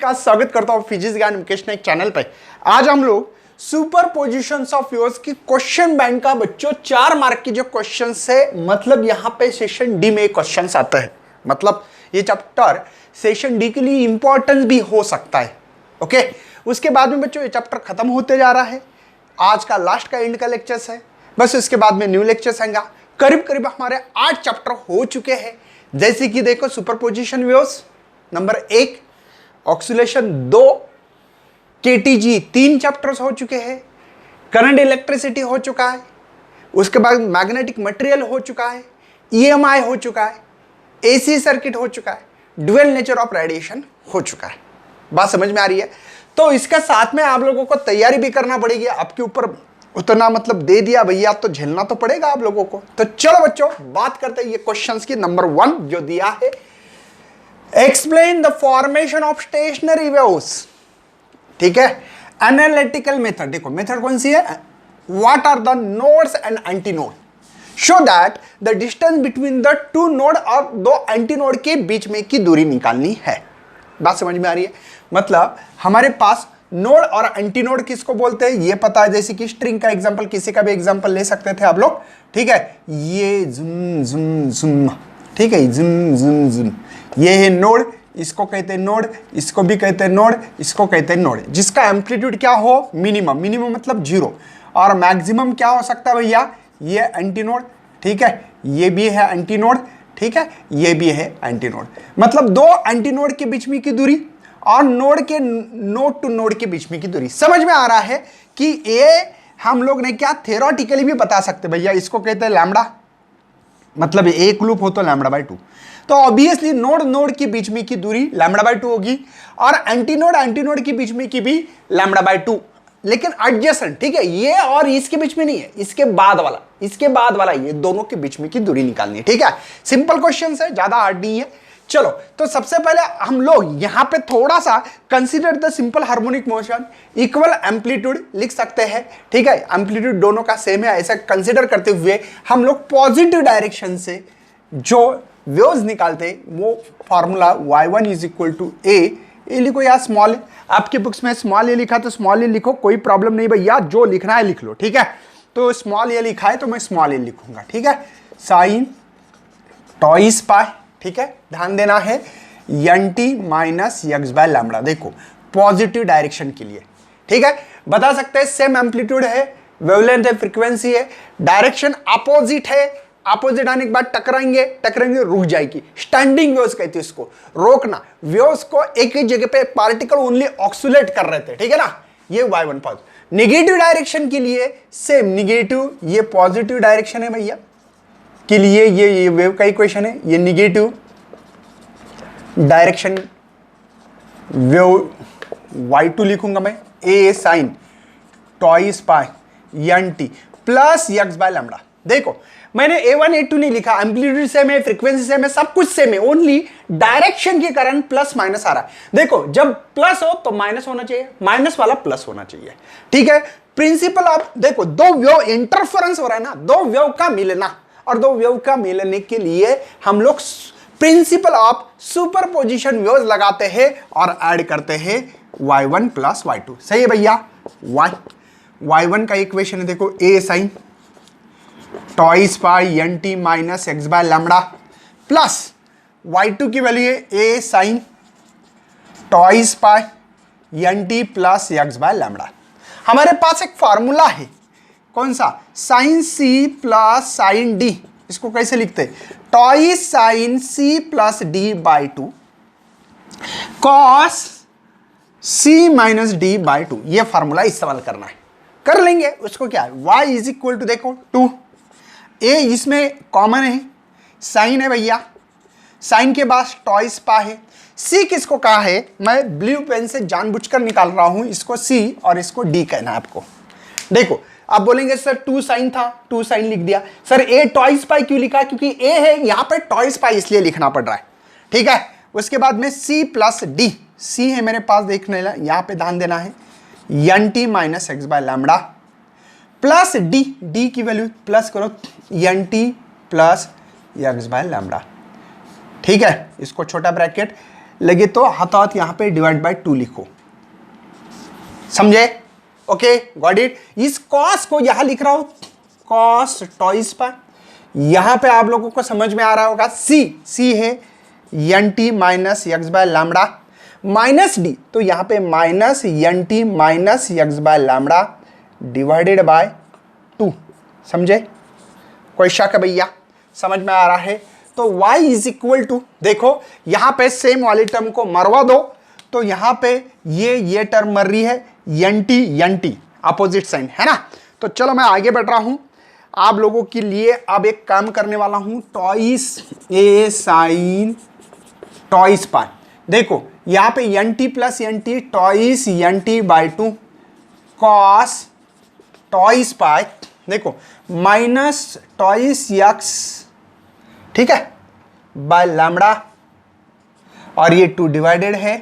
नमस्कार, स्वागत करता हूं फिजिक्स ज्ञान मुकेश ने एक चैनल पे। आज हम लोग सुपर पोजिशंस ऑफ व्यूज की क्वेश्चन बैंक का बच्चों 4 मार्क की जो क्वेश्चन है, मतलब यहां पे सेशन डी में क्वेश्चन आता है। मतलब ये चैप्टर सेशन डी के लिए इंपॉर्टेंस भी हो सकता है। ओके, उसके बाद में बच्चों ये चैप्टर खत्म होते जा रहा है। आज का लास्ट का एंड का लेक्चर्स है, बस इसके बाद में न्यू लेक्चर्स आएगा। करीब करीब हमारे 8 चैप्टर हो चुके हैं। जैसे कि देखो, superposition views number 1, oscillation 2, KTG 3 chapters हो चुके हैं। करंट इलेक्ट्रिसिटी हो चुका है, उसके बाद मैग्नेटिक मटेरियल हो चुका है, ईएमआई हो चुका है, एसी सर्किट हो चुका है, ड्यूअल नेचर ऑफ रेडिएशन हो चुका है। बात समझ में आ रही है? तो इसके साथ में आप लोगों को तैयारी भी करना पड़ेगी। आपके ऊपर उतना मतलब दे दिया भैया तो झेलना तो पड़ेगा आप लोगों को। तो चलो बच्चों बात करते हैं ये क्वेश्चंस की। नंबर 1 जो दिया है, explain the formation of stationary waves. ठीक है, एनालिटिकल मेथड। देखो मेथड कौन सी है? What are the nodes and anti node, show that the distance between the 2 node और 2 एंटी नोड के बीच में की दूरी निकालनी है। बात समझ में आ रही है? मतलब हमारे पास नोड और एंटी नोड किसको बोलते हैं ये पता है। जैसे कि स्ट्रिंग का एग्जांपल, किसी का भी एग्जांपल ले सकते थे आप लोग। ठीक है, ये जुम जुम जुम, ठीक है, जुम जुम जुम, ये है नोड, इसको कहते हैं नोड, इसको भी कहते हैं नोड, इसको कहते हैं नोड। जिसका एम्पलीट्यूड क्या हो? मिनिमम। मिनिमम मतलब 0, और मैक्सिमम क्या हो सकता है भैया? ये एंटी नोड। ठीक है, ये भी है एंटी नोड। ठीक है, ये भी है एंटी नोड। मतलब 2 एंटी नोड के बीच में की दूरी और नोड के नोड टू नोड के बीच में की दूरी। समझ में आ रहा है कि ये हम लोग ने क्या थ्योरेटिकली भी बता सकते भैया। इसको कहते हैं लैम्बडा, मतलब एक लूप हो तो λ/2। तो ऑब्वियसली नोड नोड के बीच में की दूरी λ/2 होगी, और एंटी नोड के बीच में की भी λ/2, लेकिन एडजेसेंट। ठीक है, ये और इसके बीच में नहीं है, इसके बाद वाला ये दोनों के बीच में की दूरी निकालनी है। ठीक है, सिंपल क्वेश्चन है, ज्यादा हार्ड नहीं है। चलो, तो सबसे पहले हम लोग यहां पे थोड़ा सा consider the simple harmonic motion, equal amplitude लिख सकते हैं। ठीक है, एम्पलीट्यूड दोनों का सेम है, ऐसा कंसीडर करते हुए हम लोग पॉजिटिव डायरेक्शन से जो वेव्स निकालते हैं वो फॉर्मूला y1 = a। ये लिखो यार, स्मॉल। आपके बुक्स में स्मॉल ए लिखा तो स्मॉल ए लिखो, कोई प्रॉब्लम नहीं भैया, जो लिखना है लिख लो। ठीक है, तो स्मॉल ए लिखा है तो मैं स्मॉल ए लिखूंगा। ठीक है, साइन टॉइस पाई। ठीक है, ध्यान देना है, nt - x/λ। देखो पॉजिटिव डायरेक्शन के लिए। ठीक है, बता सकते हैं सेम एम्पलीट्यूड है, वेवलेंथ है, फ्रीक्वेंसी है, डायरेक्शन अपोजिट है। अपोजिट आने के बाद टकराएंगे रुक जाएगी। स्टैंडिंग वेव्स कहते हैं इसको, रोकना। वेव्स को एक ही जगह पे पार्टिकल ओनली ऑक्सीलेट कर रहे थे। ठीक है ना, ये y1 पॉजिटिव। नेगेटिव डायरेक्शन के लिए सेम निगेटिव, ये पॉजिटिव डायरेक्शन है भैया के लिए, ये वेव का इक्वेशन है। ये निगेटिव डायरेक्शन वेव y2 लिखूंगा मैं, a sine twice pi nt + x/λ। देखो मैंने a1 a2 नहीं लिखा, एम्पलीट्यूड सेम है, फ्रीक्वेंसी सेम है, सब कुछ सेम है, ओनली डायरेक्शन के कारण प्लस माइनस आ रहा है। देखो जब प्लस हो तो माइनस होना चाहिए, माइनस वाला प्लस होना चाहिए। ठीक है, प्रिंसिपल ऑफ, देखो 2 वेव इंटरफेरेंस हो रहा है ना, 2 वेव का मिलना, और 2 वेव का मिलने के लिए हम लोग प्रिंसिपल ऑफ सुपरपोजिशन वेव्स लगाते हैं और ऐड करते हैं y1 + y2। सही है भैया? y1 का इक्वेशन है, देखो a sine twice pi nt - x/λ plus y2 की वैल्यू है a sine twice pi nt + x/λ। हमारे पास एक फॉर्मूला है, कौन सा? Sine c + sine d। इसको कैसे लिखते हैं? Twice sine c + d/2 cos c - d/2। ये फॉर्मूला इस्तेमाल करना है, कर लेंगे। उसको क्या है? y = देखो 2, a इसमें कॉमन है, साइन है भैया, साइन के बाद टॉइस पा है। c किसको कहा है? मैं ब्लू पेन से जानबूझकर निकाल रहा हूं, इसको c और इसको d कहना है आपको। देखो आप बोलेंगे सर 2 साइन था, 2 साइन लिख दिया। सर a टॉइस पाई क्यों लिखा? क्योंकि a है, यहां पर टॉइस पाई इसलिए लिखना पड़ रहा है। ठीक है, उसके बाद में c + d, c है मेरे पास, देखने यहां पे ध्यान देना है, nt - x/λ प्लस d की वैल्यू प्लस करो, nt + x/λ। ठीक है, इसको छोटा ब्रैकेट लगे तो हाथात यहाँ पे डिवाइड बाय 2 लिखो, समझे? Okay, got it. इस कॉस को यहां लिख रहा हूं कॉस टॉइस पर, यहां पे आप लोगों को समझ में आ रहा होगा सी है N T minus X by lambda minus D, तो यहां पे minus N T minus X by lambda divided by 2, समझे? कोई शक है भैया? समझ में आ रहा है? तो y इज इक्वल टू, देखो यहां पे सेम वाली टर्म को मरवा दो, तो यहां पे ये टर्म मर रही है एन टी अपोजिट साइन, है ना? तो चलो मैं आगे बढ़ रहा हूं, आप लोगों के लिए अब एक काम करने वाला हूं, twice a sine twice pi. देखो यहां पे n t plus n t, twice n t by 2 cos twice pi, देखो माइनस टॉइस एक्स, ठीक है, बाय लैम्बडा, और ये 2 डिवाइडेड है,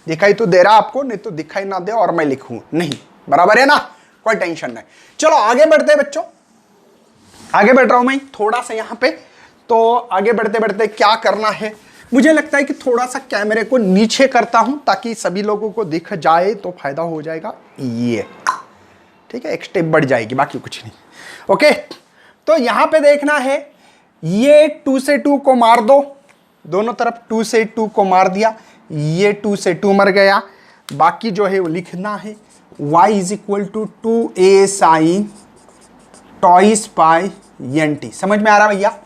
दिखाई तो दे रहा आपको, नहीं तो दिखाई ना दे और मैं लिखूं नहीं, बराबर है ना? कोई टेंशन नहीं। चलो आगे बढ़ते हैं बच्चों, आगे बढ़ रहा हूं मैं थोड़ा सा यहां पे। तो आगे बढ़ते बढ़ते क्या करना है, मुझे लगता है कि थोड़ा सा कैमरे को नीचे करता हूं ताकि सभी लोगों को दिख जाए, तो फायदा हो जाएगा ये, ठीक है, एक स्टेप बढ़ जाएगी, बाकी कुछ नहीं। ओके, तो यहां पे देखना है, ये 2 से 2 को मार दो, दोनों तरफ 2 से 2 को मार दिया, ये 2 से 2 मर गया, बाकी जो है वो लिखना है y is equal to 2a sine twice pi n t, समझ में आ रहा भैया?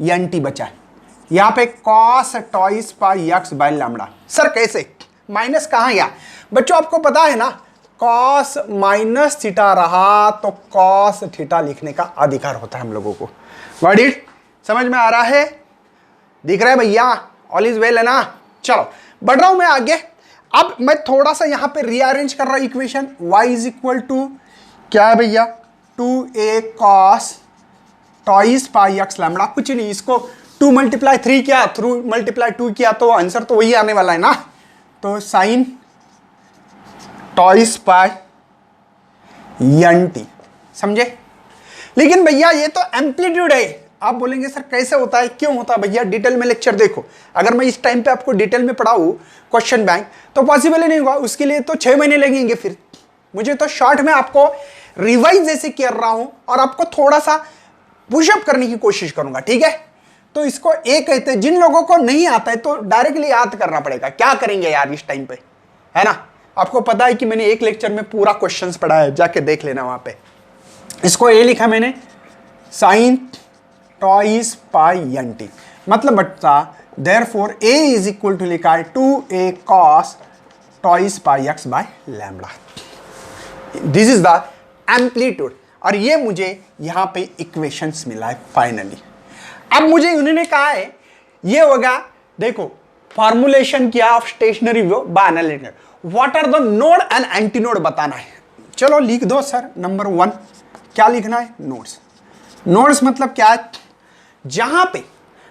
एन टी बचा है, यहां पे cos twice pi x by lambda. Sir कैसे, माइनस कहां गया? बच्चों आपको पता है ना, कॉस माइनस थीटा रहा तो कॉस थीटा लिखने का अधिकार होता है हम लोगों को। Got it? समझ में आ रहा है? दिख रहा है भैया? ऑल इज वेल है ना? चलो बढ़ रहा हूं मैं आगे। अब मैं थोड़ा सा यहां पे रीअरेंज कर रहा हूं equation, y is equal to क्या है भैया? 2a cos twice pi x lambda, कुछ नहीं, इसको 2 मल्टीप्लाई 3 किया, थ्रू मल्टीप्लाई 2 किया, तो आंसर तो वही आने वाला है ना। तो sign twice pi n T, समझे? लेकिन भैया ये तो एम्पलीट्यूड है। आप बोलेंगे सर कैसे होता है, क्यों होता है भैया? डिटेल में लेक्चर देखो। अगर मैं इस टाइम पे आपको डिटेल में पढ़ाऊँ क्वेश्चन बैंक, तो पॉसिबल ही नहीं होगा, उसके लिए तो 6 महीने लगेंगे। फिर मुझे तो शॉर्ट में आपको रिवाइज जैसे कर रहा हूं और आपको थोड़ा सा पुशअप करने की कोशिश करूंगा, ठीक है? तो इसको ए कहते हैं। जिन लोगों को नहीं आता है तो डायरेक्टली याद करना पड़ेगा। क्या करेंगे यार इस टाइम पे, है ना? आपको पता है कि मैंने एक लेक्चर में पूरा क्वेश्चंस पढ़ा है, जाके देख लेना वहां पे। इसको ए लिखा मैंने sine twice pi n t, मतलब बच्चा therefore A is equal to लिखा है 2a cos twice pi x by lambda. This is the amplitude, और ये मुझे यहां पे इक्वेशंस मिला है फाइनली। अब मुझे उन्होंने कहा है ये होगा, देखो फॉर्मुलेशन किया of stationary wave by analytic, what are the node and anti node बताना है। चलो लिख दो सर। नंबर 1 क्या लिखना है? नोड्स। नोड्स मतलब क्या है? जहां पे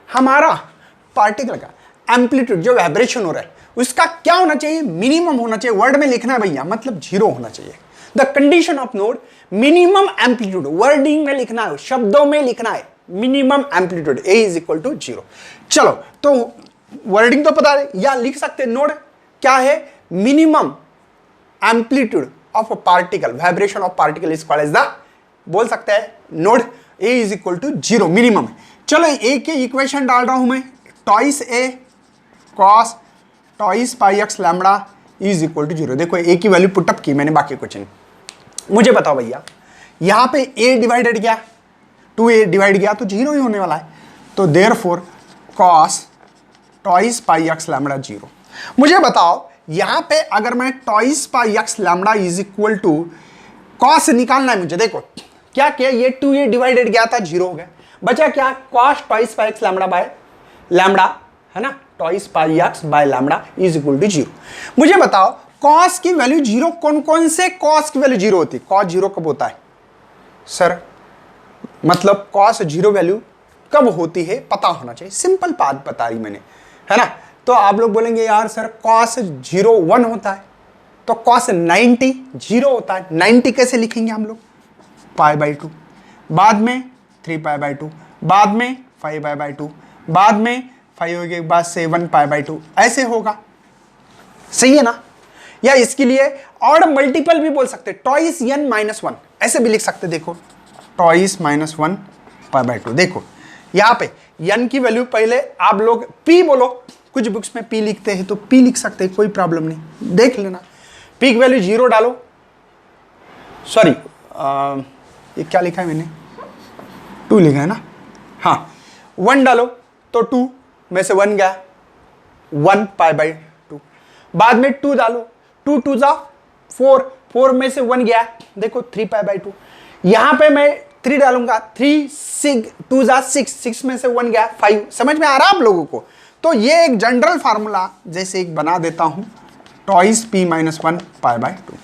हमारा पार्टिकल का एम्पलीट्यूड जो वाइब्रेशन हो रहा है उसका क्या होना चाहिए? मिनिमम होना चाहिए। वर्ड में लिखना है भैया, मतलब 0 होना चाहिए। The condition of node minimum amplitude, wording में लिखना है, शब्दों में लिखना है, minimum amplitude A is equal to 0। चलो तो वर्डिंग तो पता है, या लिख सकते हैं नोड क्या है? Minimum amplitude of a particle, vibration of particle is called as the, बोल सकते हैं node A is equal to 0, minimum है। चलो ए के इक्वेशन डाल रहा हूं मैं, twice A cos twice pi x lambda is equal to 0। देखो ए की वैल्यू पुटअप की मैंने, बाकी कुछ नहीं। मुझे बताओ भैया, यहां पे ए डिवाइडेड गया, 2a डिवाइड गया तो 0 ही होने वाला है। तो therefore cos twice pi x lambda 0। मुझे बताओ यहां पे अगर मैं twice pi x lambda is equal to cos निकालना है मुझे, देखो क्या किया, ये 2a डिवाइडेड गया था 0 हो गया, बचा क्या? Cos twice pi x lambda by lambda, है ना? Twice pi x by lambda is equal to 0। मुझे बताओ कॉस की वैल्यू 0, कौन कौन से कॉस की वैल्यू 0 होती है? कॉस 0 कब होता है सर? मतलब कॉस 0 वैल्यू कब होती है पता होना चाहिए। सिंपल बात बता रही मैंने, है ना? तो आप लोग बोलेंगे यार सर कॉस 0 1 होता है, तो कॉस 90 0 होता है। 90 कैसे लिखेंगे हम लोग? पाई बाई 2, बाद में 3 पाई बाई 2, बाद में 5 पाई बाई 2, बाद में 5 हो गए बाद 7 पाई बाई 2, ऐसे होगा। सही है ना? या इसके लिए ऑड मल्टीपल भी बोल सकते, टॉइस n माइनस वन, ऐसे भी लिख सकते। देखो twice minus one pi by two. देखो यहां पे n की वैल्यू पहले आप लोग p बोलो, कुछ बुक्स में p लिखते हैं तो p लिख सकते हैं, कोई प्रॉब्लम नहीं, देख लेना। p की वैल्यू 0 डालो, सॉरी ये क्या लिखा है मैंने, 2 लिखा है ना, हाँ 1 डालो तो 2 में से 1 गया, 1 पाई बाई 2। बाद में 2 डालो, 2 2 जा 4, 4 में से 1 गया, देखो 3 पाई बाई 2। यहां पे मैं 3 डालूंगा, 3 6 2 जा 6, 6 में से 1 गया 5। समझ में आ रहा है आप लोगों को? तो ये एक जनरल फार्मूला जैसे एक बना देता हूं, twice p minus 1 pi by 2।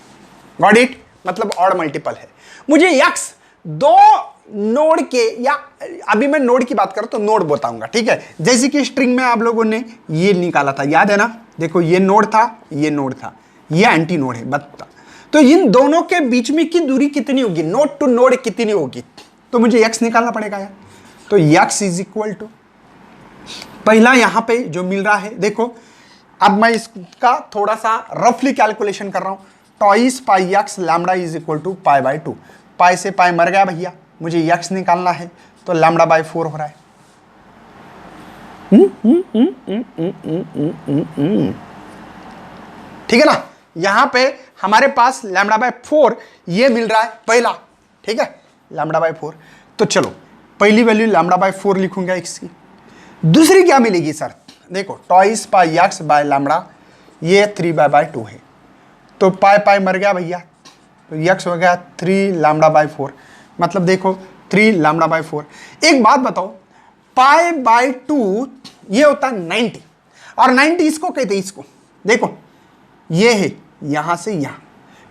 Got it? मतलब ऑड मल्टीपल है। मुझे x दो नोड के, या अभी मैं नोड की बात करूं तो नोड बताऊंगा, ठीक है? जैसे कि स्ट्रिंग में आप लोगों ने ये निकाला था, याद है ना? देखो ये नोड था, ये नोड था, ये एंटी नोड है, बता। तो इन दोनों के बीच में की दूरी कितनी होगी, नोड टू नोड कितनी होगी? तो मुझे x निकालना पड़ेगा यार। तो x इज इक्वल टू, पहला यहां पे जो मिल रहा है, देखो अब मैं इसका थोड़ा सा रफली कैलकुलेशन कर रहा हूं। Twice pi x lambda is equal to pi by 2। Pi से पाई मर गया भैया, मुझे x निकालना है तो लैम्बडा बाय 4 हो रहा है। ठीक है ना? यहां पे हमारे पास लैम्बडा बाय 4 ये मिल रहा है पहला, ठीक है? Lambda by 4। तो चलो पहली वैल्यू लैम्बडा बाय 4 लिखूंगा x की। दूसरी क्या मिलेगी सर? देखो twice pi x by lambda, ये 3 बाय 2 है, तो पाई पाई मर गया भैया, तो x हो गया 3 लैम्बडा बाय 4। मतलब देखो 3 लैम्बडा बाय 4। एक बात बताओ, पाई बाय 2 ये होता है 90, और 90 इसको कहते हैं, इसको देखो ये है यहां से यहां,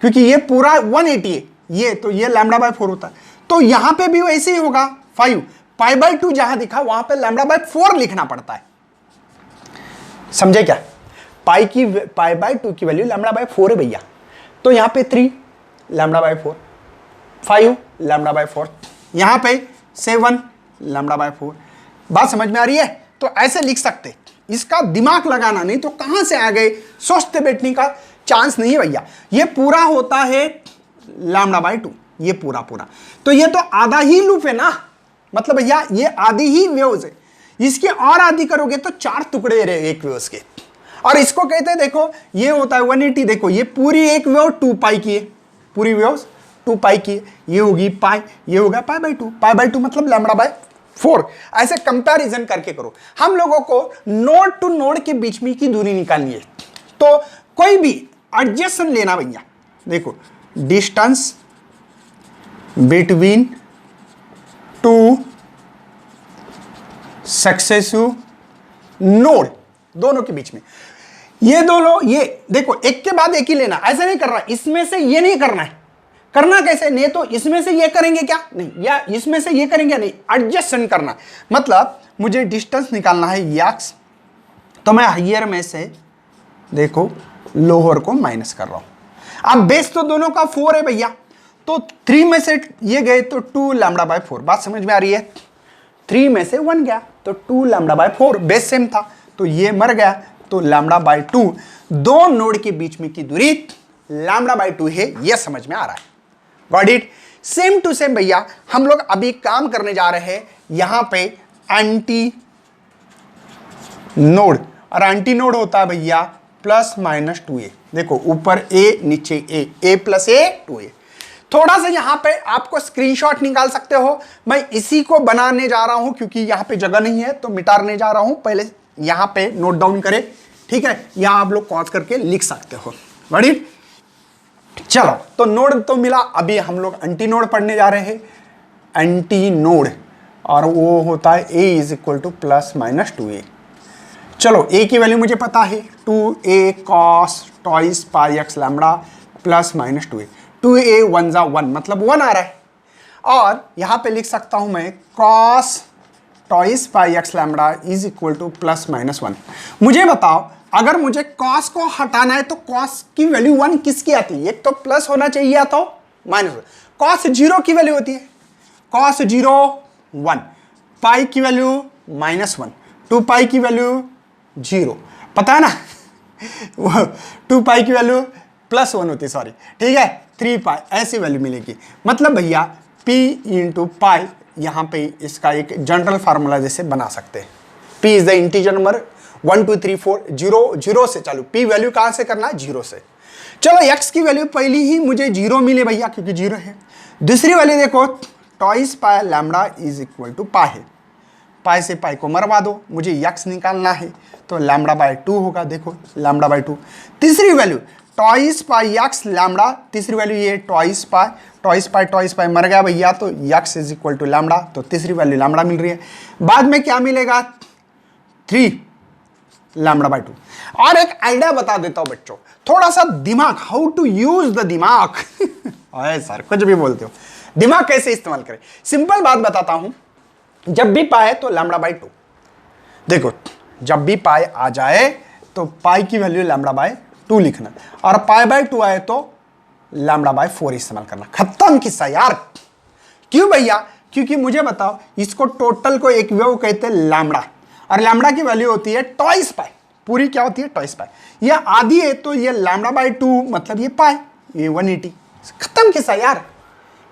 क्योंकि ये पूरा 180 है ये, तो ये लैम्बडा बाय 4 होता है। तो यहां पे भी वैसे ही होगा 5, पाई बाय 2 जहां दिखा वहां पे लैम्बडा बाय 4 लिखना पड़ता है। समझे क्या? पाई बाय 2 की वैल्यू लैम्बडा बाय 4 है भैया, तो यहां पे 3 लैम्बडा बाय 4, 5 लैम्बडा बाय 4, यहां पे 7 लैम्बडा बाय 4। बात समझ में आ रही है? तो ऐसे लिख सकते, इसका दिमाग लगाना नहीं तो कहां से आ गए, सोचते बैठने का चांस नहीं है भैया। ये पूरा होता है लैम्बडा बाय 2, ये पूरा पूरा, तो ये तो आधा ही लूप है ना, मतलब भैया ये आधी ही वेव्स है। इसके और आधी करोगे तो 4 टुकड़े रहे एक वेव्स के, और इसको कहते हैं, देखो ये होता है 180, देखो ये पूरी एक वेव 2 पाई की है, पूरी वेव्स 2 पाई की है, ये होगी पाई, ये होगा पाई बाय 2, पाई बाय 2 मतलब लैम्बडा बाय 4। ऐसे कंपैरिजन करके करो। हम लोगों को नोड टू नोड के बीच में की दूरी निकालनी है, तो कोई भी एडजेसेंट लेना भैया। देखो डिस्टेंस बिटवीन 2 सक्सेसिव नोड, दोनों के बीच में, ये दोनों, ये देखो एक के बाद एक ही लेना, ऐसे नहीं करना, इसमें से ये नहीं करना है। करना कैसे? नहीं तो इसमें से ये करेंगे क्या? नहीं, या इसमें से ये करेंगे नहीं, एडजस्टमेंट करना। मतलब मुझे डिस्टेंस निकालना है x, तो मैं हायर में से देखो लोअर को माइनस कर रहा हूं। अब बेस तो दोनों का 4 है भैया, तो 3 में से ये गए तो 2 लैम्बडा बाय 4। बात समझ में आ रही है? 3 में से 1 गया तो 2 लैम्बडा बाय 4, बेस सेम था तो ये मर गया, तो लैम्बडा बाय 2 दो नोड के बीच में की दूरी लैम्बडा बाय 2 है, ये समझ में आ रहा है। Got it? Same to same भैया हम लोग अभी काम करने जा रहे हैं यहां पे एंटी नोड, और एंटी नोड होता है भैया प्लस माइनस 2a। देखो ऊपर a नीचे a प्लस a 2a। थोड़ा सा यहां पे आपको स्क्रीनशॉट निकाल सकते हो, मैं इसी को बनाने जा रहा हूं क्योंकि यहां पे जगह नहीं है तो मिटाने जा रहा हूं, पहले यहां पे नोट डाउन करें, ठीक है? यहां आप लोग पॉज करके लिख सकते हो। Got it? चलो तो नोड तो मिला, अभी हम लोग एंटी नोड पढ़ने जा रहे हैं। एंटी नोड, और वो होता है a is equal to plus minus 2a। चलो a की वैल्यू मुझे पता है 2a cos twice pi x lambda plus minus 2a। 2a 1 जा 1 मतलब 1 आ रहा है, और यहां पे लिख सकता हूं मैं cos twice pi x lambda is equal to plus minus 1। मुझे बताओ अगर मुझे कॉस को हटाना है तो कॉस की वैल्यू 1 किसकी आती है? एक तो प्लस होना चाहिए या तो माइनस। कॉस 0 की वैल्यू होती है कॉस 0 1, पाई की वैल्यू -1, 2 पाई की वैल्यू 0, पता है ना? 2 पाई की वैल्यू +1 होती, सॉरी, ठीक है, 3 पाई ऐसी वैल्यू मिलेगी। मतलब भैया p इंटू पाई, यहाँ पे इसका एक जनरल फार्मूला जैसे बना सकते हैं। p is the integer number 1 2 3 4, 0 से चालू, p वैल्यू कहाँ से करना है, 0 से। चलो x की वैल्यू पहली ही मुझे 0 मिले भैया, क्योंकि 0 है। दूसरी वैल्यू देखो, twice pi lambda is equal to pi है, पाई से पाई को मरवा दो, मुझे यक्स निकालना है, तो लैम्बडा बाय 2 होगा, देखो लैम्बडा बाय 2। तीसरी value twice pi x lambda, तीसरी वैल्यू ये टॉइस पाई मर गया भैया, तो x is equal to lambda, तो तीसरी वैल्यू लैम्बडा मिल रही है। बाद में क्या मिलेगा, 3 लैम्बडा बाय 2। और एक आइडिया बता देता हूं बच्चों, थोड़ा सा दिमाग, हाउ टू यूज द दिमाग अरे सर कुछ भी बोलते हो, दिमाग कैसे इस्तेमाल करें। सिंपल बात बताता हूं, जब भी पाए तो लैम्बडा बाय 2, देखो जब भी पाई आ जाए तो पाई की वैल्यू लैम्बडा बाय 2 लिखना, और पाई बाय 2 आए तो लैम्बडा बाय 4 इस्तेमाल करना। खत्म किस्सा यार। क्यों भैया, क्योंकि मुझे बताओ, इसको टोटल को एक वेव कहते हैं लैम्बडा, और लैम्बडा की वैल्यू होती है टॉइस पाई, पूरी क्या होती है, टॉइस पाई। ये आधी है तो ये लैम्बडा बाय 2 मतलब ये पाई, ये 180। खत्म किस्सा यार,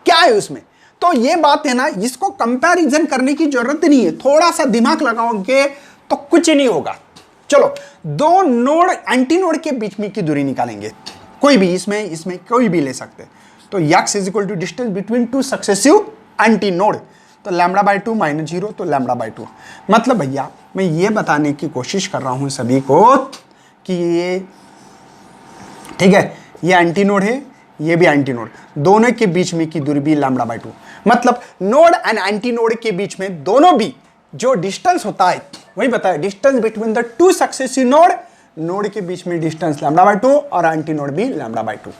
क्या है उसमें। तो ये बात है ना, इसको कंपैरिजन करने की जरूरत नहीं है, थोड़ा सा दिमाग लगाओगे तो कुछ नहीं होगा। चलो, दो नोड एंटी नोड के बीच में की दूरी निकालेंगे, कोई भी, इसमें कोई भी ले सकते हैं। तो x is equal to distance between 2 successive anti node, तो लैम्बडा बाय 2 माइनस 0, तो लैम्बडा बाय 2। मतलब भैया मैं ये बताने की कोशिश कर रहा हूं सभी को कि ये ठीक है, ये एंटी नोड है, ये भी एंटी नोड, दोनों के बीच में की दूरी भी लैम्बडा बाय 2। मतलब नोड एंड एंटी नोड के बीच में दोनों भी जो डिस्टेंस होता है वही बताया, distance between the 2 successive node के बीच में डिस्टेंस लैम्बडा बाय 2 और एंटी नोड भी लैम्बडा बाय 2।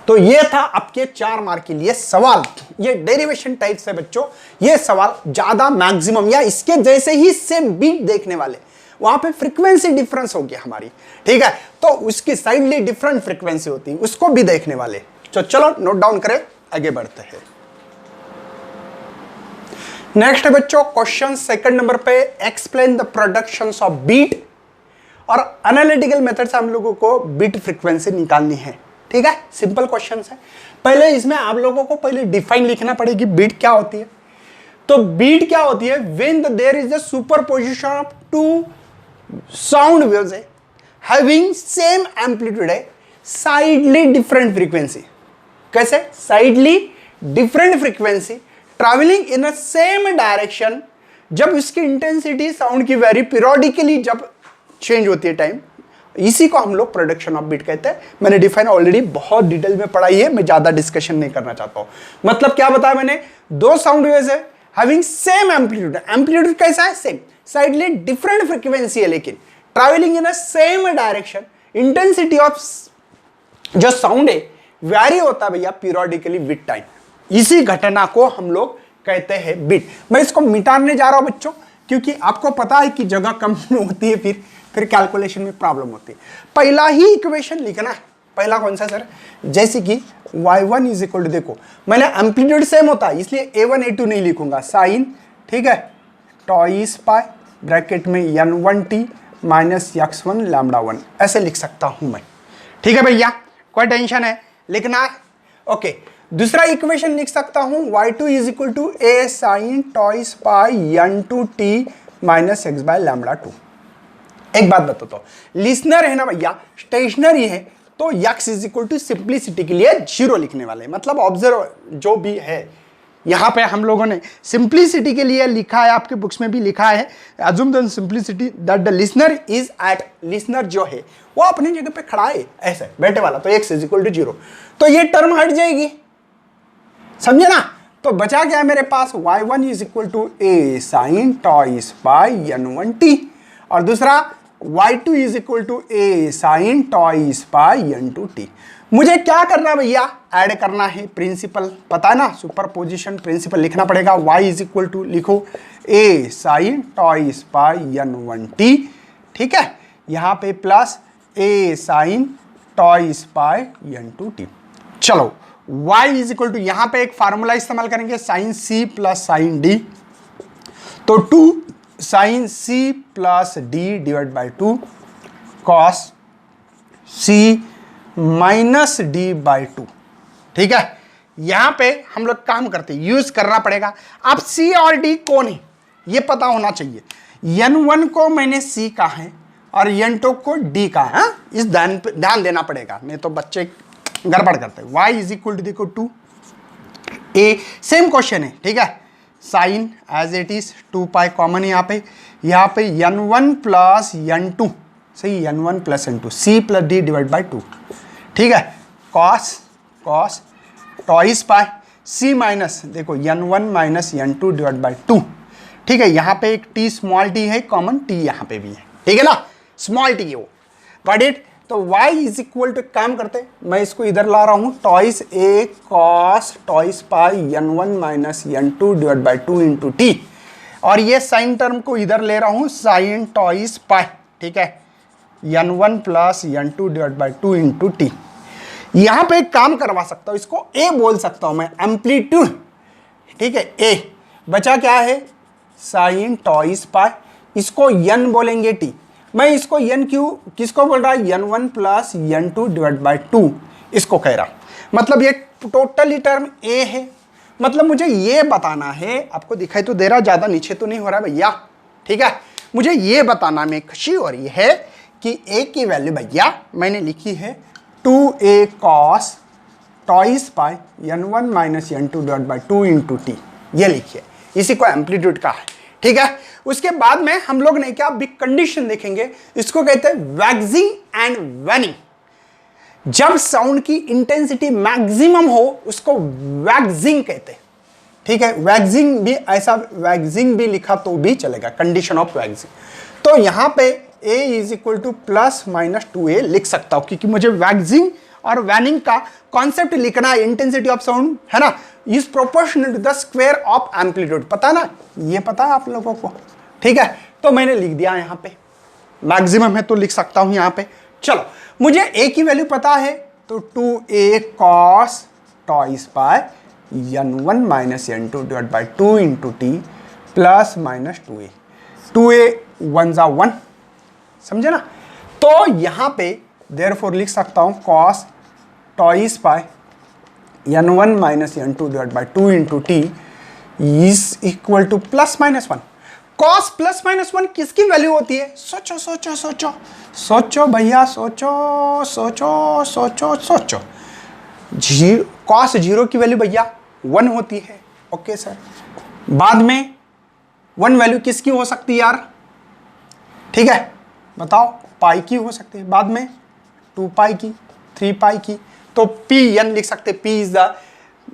तो ये था आपके 4 मार्क के लिए सवाल। ये डेरिवेशन टाइप से बच्चों, ये सवाल ज्यादा मैक्सिमम या इसके जैसे ही सेम बीट देखने वाले, वहां पे फ्रीक्वेंसी डिफरेंस हो गया हमारी, ठीक है, तो उसकी साइडली डिफरेंट फ्रीक्वेंसी होती है, उसको भी देखने वाले। तो चलो नोट डाउन करें, आगे बढ़ते हैं। नेक्स्ट है बच्चों क्वेश्चन सेकंड नंबर पे, explain the productions of beat, और एनालिटिकल मेथड से हम लोगों को बीट फ्रीक्वेंसी निकालनी है, ठीक है, सिंपल क्वेश्चन है। पहले इसमें आप लोगों को पहले डिफाइन लिखना पड़ेगी, बीट क्या होती है। तो बीट क्या होती है, when there is a superposition of 2 sound waves है हैविंग सेम एम्पलीट्यूड है, साइडली डिफरेंट फ्रीक्वेंसी। कैसे, slightly different frequency travelling in a same direction, जब इसकी इंटेंसिटी साउंड की वेरी पीरियोडिकली जब चेंज होती है टाइम, इसी को हम लोग प्रोडक्शन ऑफ बीट कहते हैं। मैंने डिफाइन ऑलरेडी बहुत डिटेल में पढ़ाई है, मैं ज्यादा डिस्कशन नहीं करना चाहता हूं। मतलब क्या बताया मैंने, 2 साउंड वेव्स है हैविंग सेम एम्पलीट्यूड, एम्पलीट्यूड कैसा है, सेम, साइडली डिफरेंट फ्रीक्वेंसी है, लेकिन travelling in a same direction, intensity of जो साउंड है वैरी होता है भैया पीरियोडिकली विद टाइम, इसी घटना को हम लोग कहते हैं बीट। मैं इसको मिटाने जा रहा हूं बच्चों, क्योंकि आपको पता है कि जगह कम होती है, फिर कैलकुलेशन में प्रॉब्लम होती है। पहला ही इक्वेशन लिखना है, पहला कौन सा सर, जैसे कि y1 इज इक्वल टू, देखो मैंने एम्पलीट्यूड सेम होता है इसलिए a1 a2 नहीं लिखूंगा, साइन, ठीक है, टॉइस पाई ब्रैकेट में n1t माइनस x1 लैम्बडा 1 ऐसे लिख सकता हूं मैं, ठीक है भैया, कोई टेंशन है, लिखना है, ओके। दूसरा इक्वेशन लिख सकता हूं y2 is equal to a sine twice pi n2t minus x by lambda 2। एक बात बताता हूं, लिसनर है ना भैया, स्टेशनरी है, तो x is equal to simplicity के लिए 0 लिखने वाले, मतलब ऑब्जर्व जो भी है यहां पे हम लोगों ने सिंप्लिसिटी के लिए लिखा है, आपके बुक्स में भी लिखा है, assume the simplicity that the listener is at, listener जो है वो अपनी जगह पे खड़ा है ऐसे बैठे वाला, तो x इज इक्वल टू 0, तो ये टर्म हट जाएगी, समझे ना। तो बचा क्या मेरे पास, y1 is equal to a sine twice pi n1t, और दूसरा y2 is equal to a sine twice pi n2t। मुझे क्या करना है भैया, ऐड करना है प्रिंसिपल, पता है ना, सुपरपोजिशन प्रिंसिपल लिखना पड़ेगा, y इज इक्वल टू लिखो a sine twice pi n1t, ठीक है, यहां पे plus a sine twice pi n2t। चलो y इज इक्वल टू, यहां पे एक फार्मूला इस्तेमाल करेंगे, sine c plus sine d, तो 2 sine c plus d divide by 2 cos C minus d by two. ठीक है, यहां पे हम लोग काम करते हैं, यूज करना पड़ेगा। अब C और D कौन है ये पता होना चाहिए। N1 को मैंने C कहा है और N2 को D कहा है। इस ध्यान देना पड़ेगा, नहीं तो बच्चे गड़बड़ करते हैं। Y इज इक्वल टू देखो 2a, सेम क्वेश्चन है। ठीक है, sine as it is 2 pi common है यहाँ पे N1 प्लस N2, सही, N1 plus N2, C plus D divide by 2। ठीक है, cos twice pi C minus देखो N1 minus N2 divide by 2। ठीक है, यहाँ पे एक t स्मॉल t है, कॉमन t यहाँ पे भी है। ठीक है ना, स्मॉल t है वो, गॉट इट। तो y इज इक्वल टू, काम करते, मैं इसको इधर ला रहा हूं, twice a cos twice pi N1 minus N2 divide by 2 into t, और ये साइन टर्म को इधर ले रहा हूं, साइन टॉइस पाई। ठीक है, N1 plus N2 divide by 2 into T. यहां पे एक काम करवा सकता हूं, इसको a बोल सकता हूं मैं, एम्पलीट्यूड। ठीक है, a बचा क्या है, साइन टॉइस पाई, इसको n बोलेंगे t। मैं इसको n क्यों, किसको बोल रहा है, N1 plus N2 divide by 2 इसको कह रहा। मतलब ये टोटली टर्म a है। मतलब मुझे ये बताना है, आपको दिखाई तो दे रहा, ज्यादा नीचे तो नहीं हो रहा भैया। ठीक है, मुझे ये बताना में खुशी हो रही है कि a की वैल्यू भैया मैंने लिखी है 2a cos twice pi N1 minus N2 divide by 2 into t, ये लिखिए, इसी को एम्पलीट्यूड का है। ठीक है, उसके बाद में हम लोग ने क्या बिग कंडीशन देखेंगे, इसको कहते हैं वैक्सिंग एंड वैनिंग। जब साउंड की इंटेंसिटी मैक्सिमम हो उसको वैक्सिंग कहते हैं। ठीक है, वैक्सिंग भी, ऐसा वैक्सिंग भी लिखा तो भी चलेगा, कंडीशन ऑफ वैक्सिंग। तो यहां पे a is equal to plus minus 2a लिख सकता हूं, क्योंकि मुझे वैक्सिंग और वैनिंग का कॉन्सेप्ट लिखना है। इंटेंसिटी ऑफ साउंड है ना, is proportional to the square of amplitude, पता ना, ये पता है आप लोगों को। ठीक है, तो मैंने लिख दिया यहां पे, मैक्सिमम है तो लिख सकता हूं यहां पे। चलो, मुझे a की वैल्यू पता है, तो 2a cos twice pi N1 minus N2 divide by 2 into t plus minus 2a 1 जा 1, समझे ना। तो यहां पे देयरफॉर लिख सकता हूं cos twice pi N1 minus N2 divide by 2 into t is equal to plus minus 1। cos plus minus 1 किसकी वैल्यू होती है, सोचो सोचो सोचो सोचो भैया, सोचो सोचो सोचो सोचो। cos 0 की वैल्यू भैया 1 होती है। ओके सर, बाद में 1 वैल्यू किसकी हो सकती है यार, ठीक है बताओ, पाई की हो सकती है, बाद में 2 पाई की, 3 पाई की। तो पी एन लिख सकते, पी इज द,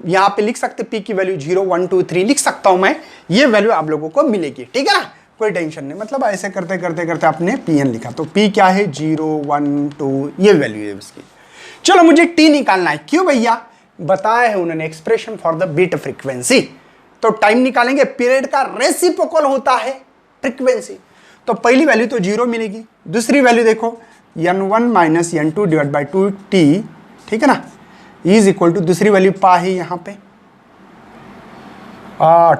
यहां पे लिख सकते पी की वैल्यू 0 1 2 3 लिख सकता हूं मैं, ये वैल्यू आप लोगों को मिलेगी। ठीक है ना, कोई टेंशन नहीं। मतलब ऐसे करते करते करते आपने पी एन लिखा, तो पी क्या है 0 1 2, ये वैल्यू है उसकी। चलो मुझे टी निकालना है, क्यों भैया, बताया है उन्होंने expression for the beat frequency. तो टाइम निकालेंगे, पीरियड का रेसिप्रोकल होता है फ्रीक्वेंसी। तो पहली वैल्यू तो 0 मिलेगी, दूसरी वैल्यू देखो N1 minus N2 divide by 2 T, ठीक है ना, इज इक्वल टू दूसरी वैल्यू पा है यहाँ पे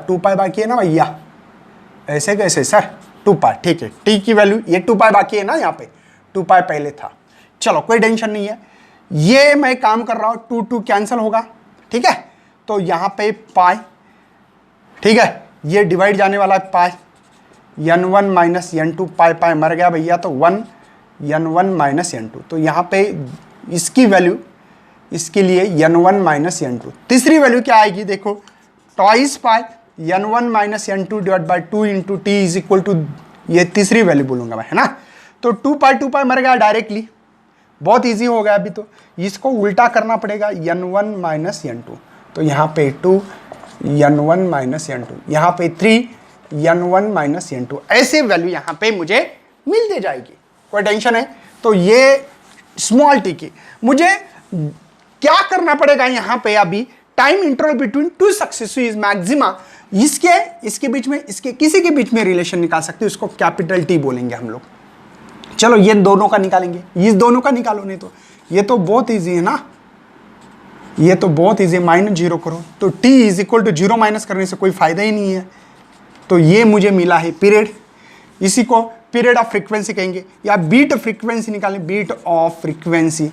2 पाई बाकी है ना भैया, ऐसे कैसे सर 2 पाई, ठीक है, टी की वैल्यू ये 2 पाई बाकी है ना, यहाँ पे 2 पाई पहले था। चलो कोई टेंशन नहीं है, ये मैं काम कर रहा हूँ, 2 2 कैंसिल होगा। ठीक है, तो यहाँ पे पाई, ठीक है, ये डिवाइड जाने वाला है पाई, N1 माइनस N2 पाई पाई मर गया भैया, तो 1 N1 माइनस N2। तो यहाँ पे इसकी वैल्यू, इसके लिए N1 माइनस N2। तीसरी वैल्यू क्या आएगी देखो, twice pi N1 minus N2 divide by 2 into t is equal to, ये तीसरी वैल्यू बोलूंगा मैं, है ना। तो 2 पाई मर गया डायरेक्टली, बहुत इजी हो गया। अभी तो इसको उल्टा करना पड़ेगा, N1 माइनस N2, तो यहाँ पे 2 N1 माइनस N2, यहाँ पे 3 N1 माइनस N2, ऐसे वैल्यू यहाँ पे मुझे मिल दे जाएगी, कोई टेंशन है। तो ये स्मॉल टी की मुझे क्या करना पड़ेगा यहाँ पे, अभी time interval between 2 successive is maxima, इसके बीच में, इसके किसी के बीच में रिलेशन निकाल सकते हैं, उसको कैपिटल टी बोलेंगे हम लोग। चलो ये दोनों का निकालेंगे, इस दोनों का निकालो, नहीं तो ये तो बहुत इजी है ना, ये तो बहुत इजी है, -0 करो, तो t is equal to 0 minus करने से कोई फायदा ही नहीं है। तो ये मुझे मिला है पीरियड, इसी को पीरियड ऑफ फ्रीक्वेंसी कहेंगे, या बीट फ्रीक्वेंसी निकालें, बीट ऑफ फ्रीक्वेंसी।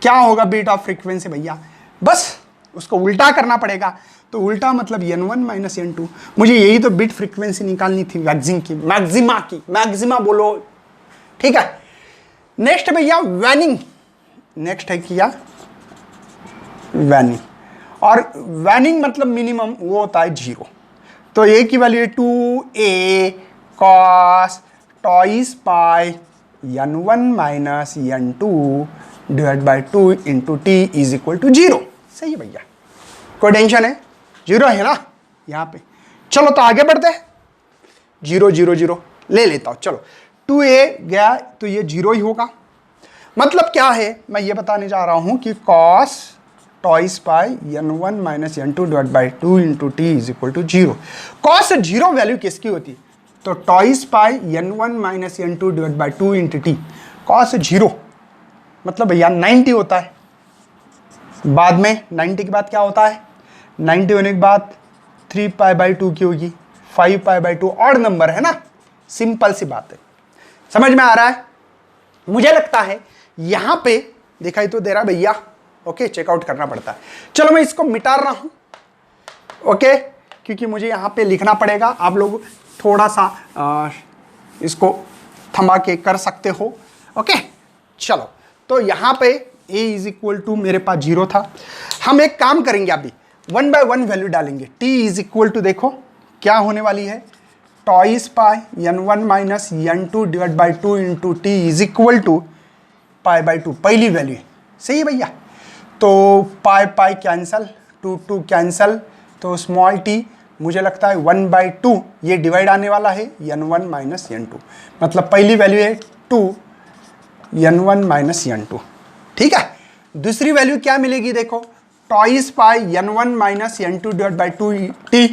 क्या होगा बीट ऑफ फ्रीक्वेंसी भैया? बस उसको उल्टा करना पड़ेगा, तो उल्टा मतलब n1 माइनस n2। मुझे यही तो बीट फ्रीक्वेंसी निकालनी थी मैक्सिमा बोलो, ठीक है। नेक्स्ट भैया वैनिंग, नेक्स्ट है क्या? वैनिंग। और वैनिंग मतलब मिनिमम वो होता है 0। तो ए की वैल्यू है 2a cos twice pi n1 minus n2 divide by 2 into t is equal to 0। सही है भैया, कोई टेंशन है? 0 है ना यहाँ पे। चलो तो आगे बढ़ते हैं। 0 0 0 ले लेता हूं, चलो 2a गया तो ये 0 ही होगा। मतलब क्या है, मैं ये बताने जा रहा हूं कि cos twice pi n1 minus n2 divide by 2 into t is equal to 0। cos 0 value किसकी होती? तो twice pi n1 minus n2 divide by 2 into t. cos 0 मतलब भैया 90 होता है। बाद में 90 के बाद क्या होता है? 90 होने के बाद 3 पाई बाई 2 की होगी, 5 पाई बाई 2 ऑड नंबर है ना, सिंपल सी बात है। समझ में आ रहा है? मुझे लगता है यहां पे दिखाई तो दे रहा भैया। ओके, चेकआउट करना पड़ता है। चलो मैं इसको मिटा रहा हूं, ओके, क्योंकि मुझे यहां पे लिखना पड़ेगा। आप लोग थोड़ा सा इसको थमा के कर सकते हो। ओके, चलो तो यहां पे a इज इक्वल टू मेरे पास 0 था। हम एक काम करेंगे, अभी 1 बाय 1 वैल्यू डालेंगे। t इज इक्वल टू देखो क्या होने वाली है, twice pi n1 minus n2 divide by 2 into t is equal to pi by 2, पहली वैल्यू है। सही है भैया? तो पाई पाई कैंसल, 2 2 कैंसल, तो स्मॉल t मुझे लगता है 1 बाई 2, ये डिवाइड आने वाला है n1 माइनस n2, मतलब पहली वैल्यू है 2 n1 माइनस n2। ठीक है, दूसरी वैल्यू क्या मिलेगी देखो, twice pi n1 minus n2 divide by 2 t.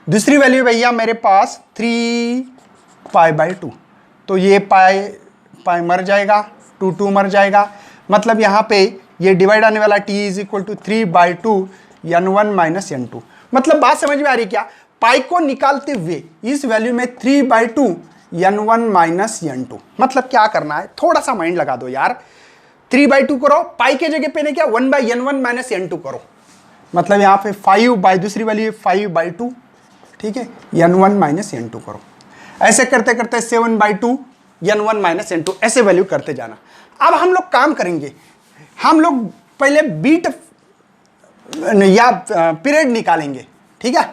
दूसरी वैल्यू भैया मेरे पास 3 पाई बाई 2, तो ये पाई पाई मर जाएगा, 2 2 मर जाएगा, मतलब यहाँ पे ये डिवाइड आने वाला t is equal to 3 by 2 n1 minus n2। मतलब बात समझ में आ रही क्या? पाई को निकालते हुए इस वैल्यू में 3 बाई 2 n1 माइनस n2, मतलब क्या करना है, थोड़ा सा माइंड लगा दो यार। 3 बाई 2 करो, पाई के जगह पे ने क्या 1 बाई n1 माइनस n2 करो, मतलब यहाँ पे 5 बाई दूसरी वैल्यू 5 बाई 2, ठीक है, n1 माइनस n2 करो। ऐसे करते करते 7 बाई 2 n1 माइनस n2, ऐसे वैल्यू करते जाना। अब हम लोग काम करेंगे, हम लोग पहले बीट या पीरियड निकालेंगे, ठीक है,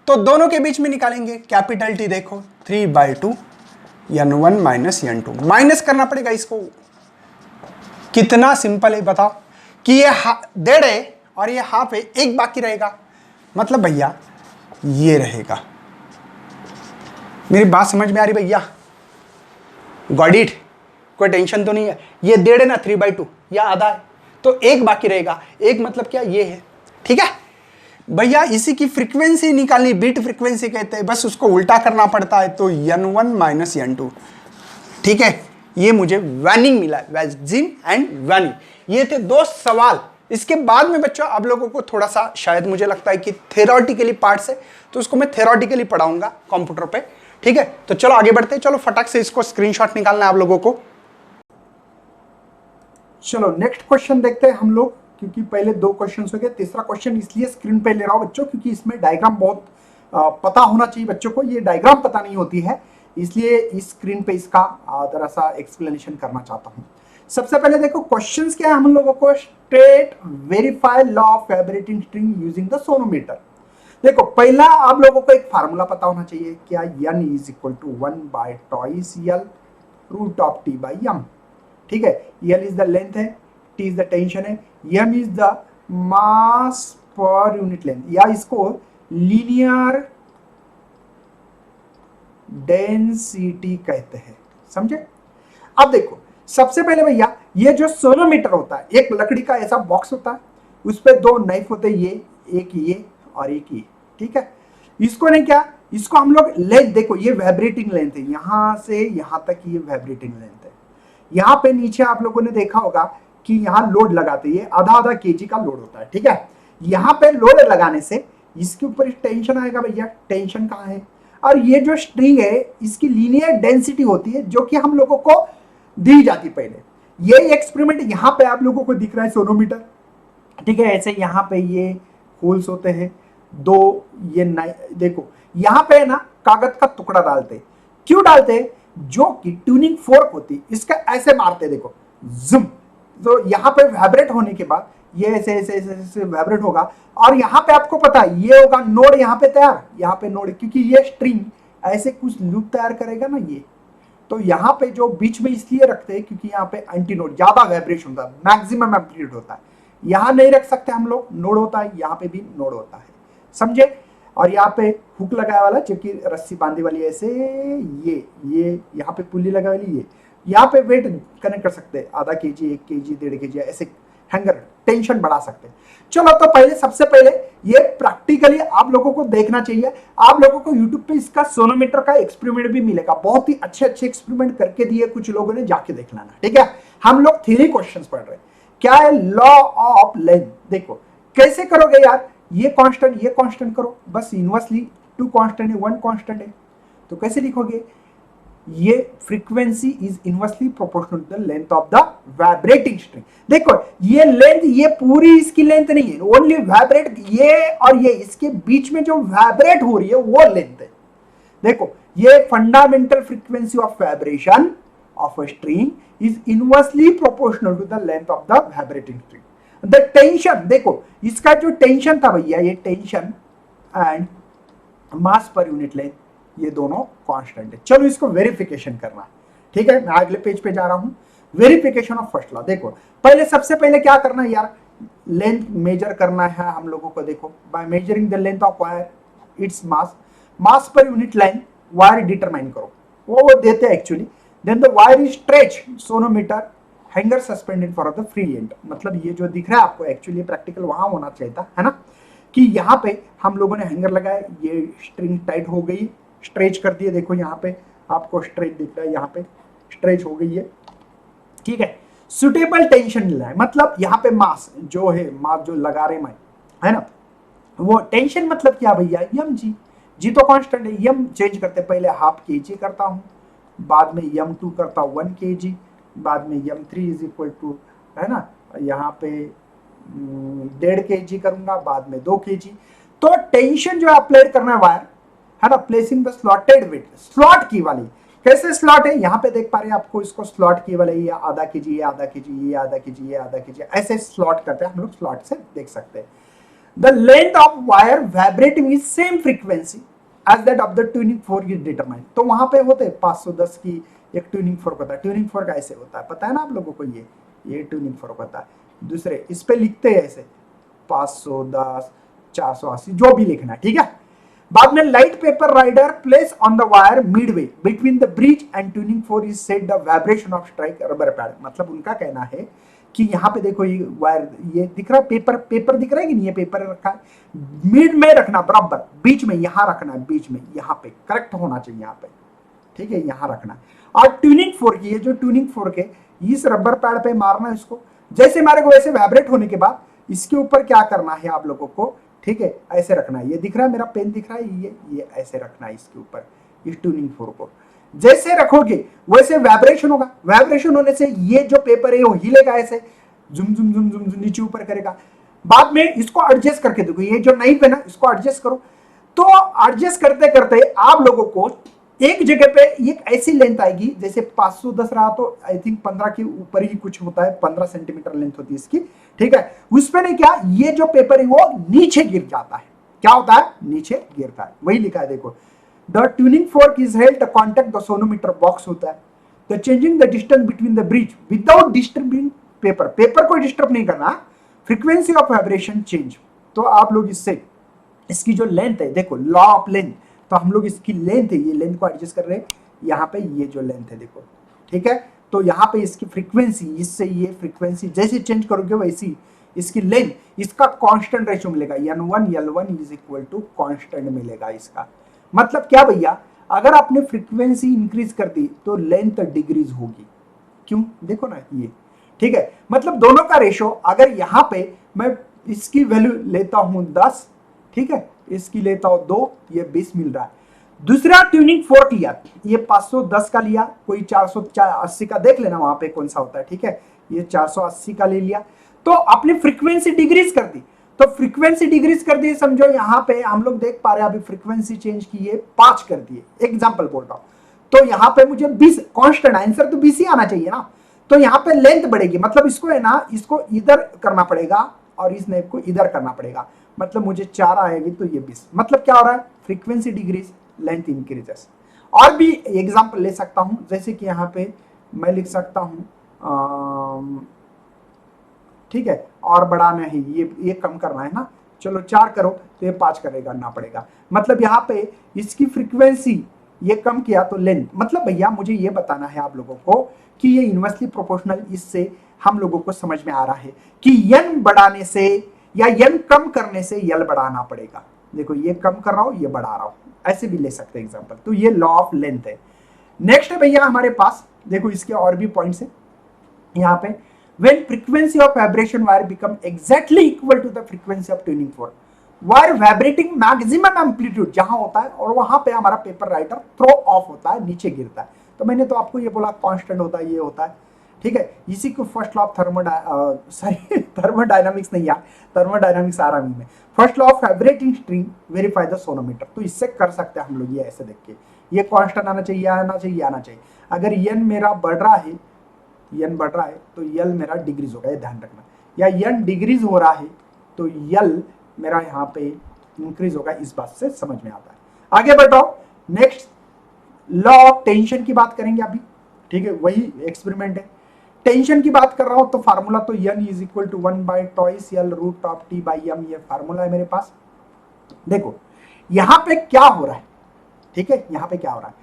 तो दोनों के बीच में निकालेंगे। कैपिटल टी देखो 3 by 2 n1 minus n2, minus करना पड़ेगा इसको। कितना सिंपल है बताओ, कि ये 1.5 है और ये हाफ है, एक बाकी रहेगा, मतलब भैया ये रहेगा। मेरी बात समझ में आ रही भैया? Got it? कोई टेंशन तो नहीं है? ये 1.5 है ना, 3 बाई 2 या आधा है, तो एक बाकी रहेगा। एक मतलब क्या, ये है, ठीक है भैया। इसी की फ्रीक्वेंसी निकालनी, बीट फ्रीक्वेंसी कहते हैं, बस उसको उल्टा करना पड़ता है, तो n1 माइनस n2, ठीक है। ये मुझे वैनिंग मिला, वैक्सिंग एंड वैनिंग। ये थे 2 सवाल। इसके बाद में बच्चों आप लोगों को थोड़ा सा शायद मुझे लगता है कि थ्योरेटिकली पार्ट्स है, तो उसको मैं थ्योरेटिकली पढ़ाऊंगा कंप्यूटर पे, ठीक है। तो चलो आगे बढ़ते हैं, चलो फटाक से इसको स्क्रीनशॉट निकालना है आप लोगों को। चलो नेक्स्ट क्वेश्चन देखते हैं हम लोग, क्योंकि पहले 2 क्वेश्चन हो गए, तीसरा क्वेश्चन इसलिए स्क्रीन पे ले रहा हूं बच्चों, क्योंकि इसमें डायग्राम बहुत पता होना चाहिए बच्चों को। ये डायग्राम पता नहीं होती है, इसलिए इस स्क्रीन पे इसका जरा सा एक्सप्लेनेशन करना चाहता हूं। सबसे पहले देखो क्वेश्चंस क्या है हम लोगों को, state verify law of vibrating string using the sonometer. देखो पहला आप लोगों को एक फार्मूला पता होना चाहिए, क्या n is equal to 1 by twice l root of t by m, ठीक है। l इज द लेंथ है, t इज द टेंशन है, m is the mass per unit length, या इसको लीनियर डेंसिटी कहते हैं, समझे। अब देखो सबसे पहले भैया, ये जो सोनोमीटर होता है, एक लकड़ी का ऐसा बॉक्स होता है, उस पे 2 नाइफ होते हैं, ये और एक ये, ठीक है। इसको नहीं क्या, इसको हम लोग लेंथ, देखो ये वाइब्रेटिंग लेंथ है, यहां से यहां तक ये वाइब्रेटिंग लेंथ है। यहां पे नीचे आप लोगों ने देखा होगा कि यहां लोड लगाते हैं, आधा केजी का लोड होता है, ठीक है। यहां पे लोड लगाने से इसके ऊपर टेंशन आएगा भैया, टेंशन कहां है, और ये जो स्ट्रिंग है इसकी लीनियर डेंसिटी होती है जो कि हम लोगों को दी जाती पहले। ये एक्सपेरिमेंट यहाँ पे आप लोगों को दिख रहा है सोनोमीटर, ठीक है। ऐसे यहाँ पे ये होल्स होते हैं दो, ये देखो यहाँ पे ना कागज का टुकड़ा डालते, क्यों डालते, जो कि ट्यूनिंग फोर्क होती इसका ऐसे मारते, देखो जुम, तो यहाँ पे वाइब्रेट होने के बाद ये ऐसे ऐसे ऐसे ऐसे वाइब्रेट होगा, और यहाँ पे आपको पता है ये होगा नोड यहाँ पे तैयार, यहाँ पे नोड, क्योंकि ये स्ट्रिंग ऐसे कुछ लूप तैयार करेगा ना ये, तो यहाँ पे जो बीच में इसलिए रखते हैं क्योंकि यहाँ पे एंटी नोड, ज्यादा वाइब्रेशन होता है, मैक्सिमम एम्पलीट्यूड होता है, यहाँ नहीं रख सकते हम लोग, नोड होता है, यहाँ पे भी नोड होता है, समझे। और यहाँ पे हुक लगाया वाला जो कि रस्सी बांधी वाली ऐसे, ये यहाँ पे पुल्ली लगा वाली, ये यहाँ पे वेट कनेक्ट कर सकते हैं, आधा केजी, 1 केजी, 1.5 केजी, ऐसे हैंगर टेंशन बढ़ा सकते हैं। चलो तो पहले सबसे पहले ये प्रैक्टिकली आप लोगों को देखना चाहिए। आप लोगों को यूट्यूब पे इसका सोनोमीटर का एक्सपेरिमेंट भी मिलेगा, बहुत ही अच्छे अच्छे एक्सपेरिमेंट करके दिए कुछ लोगों ने, जाके देख लेना, ठीक है। हम लोग थ्योरी क्वेश्चंस पढ़ रहे हैं। क्या है लॉ ऑफ लेंथ, देखो कैसे करोगे यार, ये कांस्टेंट करो, बस इनवर्सली 2 कांस्टेंट है 1 कांस्टेंट है, तो कैसे लिखोगे, ये frequency is inversely proportional to the length of the vibrating string. देखो ये लेंथ, ये पूरी इसकी लेंथ नहीं है, ओनली वाइब्रेट, ये और ये इसके बीच में जो वाइब्रेट हो रही है वो लेंथ है। देखो ये fundamental frequency of vibration of a string is inversely proportional to the length of the vibrating string. The tension, देखो इसका जो टेंशन था भैया, ये tension and mass per unit length, ये दोनों कांस्टेंट है। चलो इसको वेरिफिकेशन करना है, ठीक है। मैं अगले पेज पे जा रहा हूं, वेरिफिकेशन ऑफ फर्स्ट लॉ। देखो पहले सबसे पहले क्या करना है यार, लेंथ मेजर करना है हम लोगों को। देखो by measuring the length of wire its mass per unit length wire determine करो, वो देते हैं actually. Then the wire is stretch sonometer hanger suspended for the free end, मतलब ये जो दिख रहा है आपको एक्चुअली प्रैक्टिकल वहां होना चाहिए था, है ना, कि यहाँ पे हम लोगों ने हैंगर लगाया, ये स्ट्रिंग टाइट हो गई, स्ट्रेच कर दिए, देखो यहाँ पे आपको स्ट्रेच दिख रहा है, यहाँ पे स्ट्रेच हो गई है, ठीक है। सुटेबल टेंशन मिला है, मतलब यहाँ पे मास जो है, मास जो लगा रहे मैं, है ना, वो टेंशन मतलब क्या भैया, यम जी तो कांस्टेंट है, यम चेंज करते, पहले हाफ kg करता हूँ, बाद में m2 करता हूँ 1 kg, बाद में m3 इज इक्वल टू, है ना, यहाँ पे 1.5 kg करूंगा, बाद में 2 kg। तो टेंशन जो अप्लाई करना है वायर, है ना, placing the slotted weight, slot की वाली, कैसे स्लॉट है, यहाँ पे देख पा रहे हैं आपको, इसको स्लॉट की वाले, ये आधा kg, ये आधा kg, ये आधा kg, ये आधा kg, ऐसे स्लॉट करते हैं हम लोग, स्लॉट से देख सकते हैं। The length of wire vibrating is same frequency as that of the tuning fork is determined। तो वहां पे होते हैं 510 की एक ट्यूनिंग फोर्क होता है, ट्यूनिंग फोर्क ऐसे होता है, पता है ना आप लोगों को, ये ट्यूनिंग फोर्क होता है। दूसरे इस पे लिखते हैं ऐसे 510, 480, जो भी लिखना है, ठीक है। बाद में light paper rider place on the wire midway between the bridge and tuning fork is set the vibration of strike rubber pad, मतलब उनका कहना है कि यहाँ पे देखो ये वायर, ये दिख रहा है, पेपर दिख रहा है कि नहीं, ये पेपर रखा है, मिड में रखना, बराबर बीच में, यहाँ रखना है, बीच में यहाँ पे करेक्ट होना चाहिए, यहाँ पे, ठीक है, यहाँ रखना है। और ट्यूनिंग फोर्क, ये जो ट्यूनिंग फोर्क है, इस रबर पैड पे मारना है इसको, जैसे मारेगा वैसे वाइब्रेट होने के बाद इसके ऊपर क्या करना है आप लोगों को, ठीक है, ऐसे रखना है। ये दिख रहा है, मेरा पेन दिख रहा है, ये ऐसे रखना है इसके ऊपर, इस ट्यूनिंग फोर्क को जैसे रखोगे वैसे वाइब्रेशन होगा, वाइब्रेशन होने से ये जो पेपर है वो हिलेगा, ऐसे जुम जुम जुम जुम जुम नीचे ऊपर करेगा। बाद में इसको एडजस्ट करके देखो, ये जो नाइफ है ना, इसको एडजस्ट करो, तो एडजस्ट करते करते आप लोगों को एक जगह पे एक ऐसी लेंथ आएगी, जैसे 510 रहा तो आई थिंक 15 के ऊपर ही कुछ होता है, 15 सेंटीमीटर लेंथ होती है इसकी, ठीक है। उस पे नहीं क्या, ये जो पेपर है वो नीचे गिर जाता है, क्या होता है, नीचे गिरता है, वही लिखा है देखो। The tuning fork is held to contact the sonometer box होता है, तो changing the distance between the bridge without disturbing paper, paper को डिस्टर्ब नहीं करना, frequency of vibration change। तो आप लोग इससे इसकी जो लेंथ है, देखो लॉ ऑफ लेंथ, तो हम लोग इसकी लेंथ है, ये लेंथ को एडजस्ट कर रहे हैं, यहाँ पे ये जो लेंथ है देखो, ठीक है, तो यहाँ पे इसकी फ्रीक्वेंसी, इससे ये फ्रीक्वेंसी जैसे चेंज करोगे वैसी इसकी लेंथ, इसका कांस्टेंट रेशियो मिलेगा, N1 is equal to constant मिलेगा इसका। मतलब क्या भैया, अगर आपने फ्रीक्वेंसी इंक्रीज कर दी तो लेंथ डिक्रीज होगी, क्यों, देखो ना ये, ठीक है, मतलब दोनों का रेशो, अगर यहाँ पे मैं इसकी वैल्यू लेता हूं 10, ठीक है, इसकी लेता हूं 2, ये 20 मिल रहा है, दूसरा ट्यूनिंग फोर्क लिया, ये 510 का लिया, कोई 480 का देख लेना वहां पे कौन सा होता है, ठीक है। ये 480 का ले लिया, तो आपने फ्रीक्वेंसी डिक्रीज कर दी, तो फ्रीक्वेंसी डिक्रीज कर दी, समझो यहाँ पे हम लोग देख पा रहे हैं अभी फ्रीक्वेंसी चेंज की है 5 कर दिए, एग्जाम्पल बोल रहा हूं। तो यहाँ पे मुझे 20 कांस्टेंट, आंसर तो 20 ही आना चाहिए ना, तो यहाँ पे लेंथ बढ़ेगी, मतलब इसको है ना, इसको इधर करना पड़ेगा और इस नेप को इधर करना पड़ेगा, मतलब मुझे 4 आएगी तो ये 20, मतलब क्या हो रहा है, फ्रीक्वेंसी डिक्रीज, लेंथ इंक्रीजेस। और भी एग्जाम्पल ले सकता हूं, जैसे कि यहाँ पे मैं लिख सकता हूं, ठीक है, और बढ़ाना है, ये कम करना है ना, चलो 4 करो तो ये 5 करना पड़ेगा, मतलब यहाँ पे इसकी फ्रीक्वेंसी ये कम किया तो लेंथ, मतलब भैया मुझे ये बताना है आप लोगों को कि ये इनवर्सली प्रोपोर्शनल, इससे हम लोगों को समझ में आ रहा है कि n बढ़ाने से या n कम करने से l बढ़ाना पड़ेगा। देखो ये कम कर रहा हूं, ये बढ़ा रहा हूं, ऐसे भी ले सकते हैं एग्जांपल, तो ये लॉ ऑफ लेंथ है। नेक्स्ट है भैया हमारे पास, देखो इसके और भी पॉइंट्स है यहाँ पे, when frequency of vibration wire become exactly equal to the frequency of tuning fork, wire vibrating maximum amplitude जहां होता है, और वहां पे हमारा पेपर राइटर थ्रो ऑफ होता है, नीचे गिरता है। तो मैंने तो आपको ये बोला कांस्टेंट होता है, ये होता है, ठीक है। इसी को फर्स्ट लॉ ऑफ थर्मोडायनामिक्स नहीं यार, थर्मोडायनामिक्स आ रहा में, first law of vibrating string verify the sonometer, तो इससे कर सकते हैं हम लोग ये ऐसे देख के, ये कांस्टेंट आना चाहिए, आना चाहिए, आना चाहिए। अगर n मेरा बढ़ रहा है, n बढ़ रहा है तो l मेरा डिग्रीज होगा, ये ध्यान रखना, या n डिग्रीज हो रहा है तो l मेरा यहाँ पे इंक्रीज होगा, इस बात से समझ में आता है। आगे बढ़ाओ, नेक्स्ट लॉ ऑफ टेंशन की बात करेंगे अभी, ठीक है, वही एक्सपेरिमेंट है। टेंशन की बात कर रहा हूं तो फार्मूला तो n is equal to 1/2 root of t by m, ये फार्मूला है मेरे पास। देखो यहां पे क्या हो रहा है, ठीक है, यहां पे क्या हो रहा है,